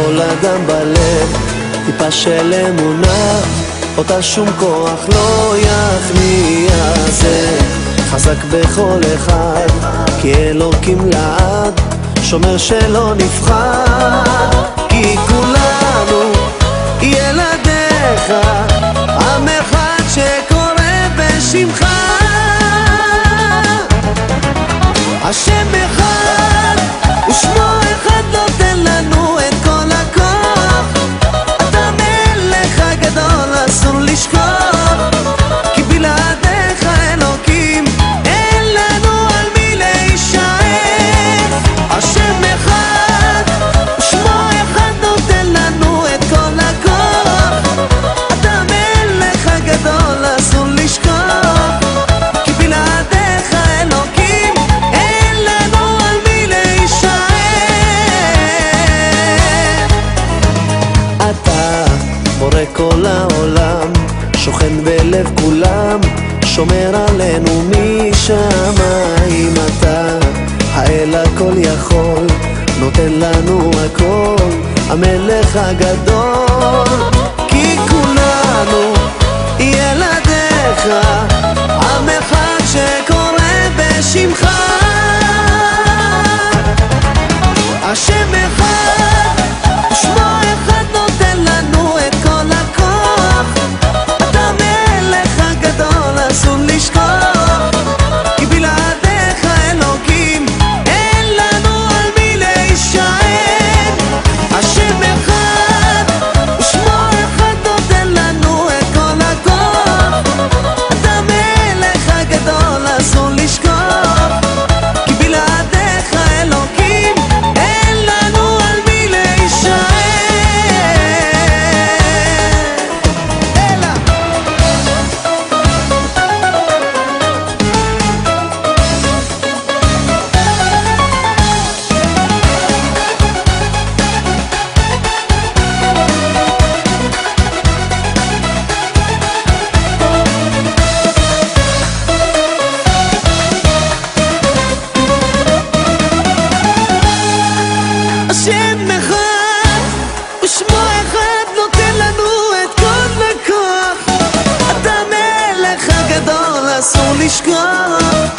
לכל אדם בלב טיפה של אמונה, אותה שום כוח לא יכניע. זה חזק בכל אחד, כי אלוקים לעד שומר שלא נפחד. כי כולנו ילדיך, עם אחד שקורא בשמך. השם אחד ושמו אחד נותן לנו את כל הכוח. אתה מלך הגדול אסור לשכוח, כי בלעדיך אלוקים אין לנו על מי להישען. השם אחד ושמו אחד נותן לנו את כל הכוח. אתה מלך הגדול אסור לשכוח, כי בלעדיך אלוקים אין לנו על מי להישען. אתה בורא כל העולם, שוכן בלב כולם, שומר עלינו משמיים. אתה האל הכל יכול, נותן לנו הכל, המלך הגדול. כי כולנו ילדיך, עם אחד שקורא בשמך. השם אחד שמו אחד נותן לנו את כל הכוח. אתה מלך הגדול אסור לשכוח, כי בלעדיך אלוקים אין לנו על מי להישען. השם אחד ושמו אחד נותן לנו את כל הכוח. אתה מלך הגדול אסור לשכוח, כי בלעדיך אלוקים אין לנו על מי להישען. השם אחד ושמו אחד נותן לנו את כל הכוח. אתה מלך הגדול אסור לשכוח,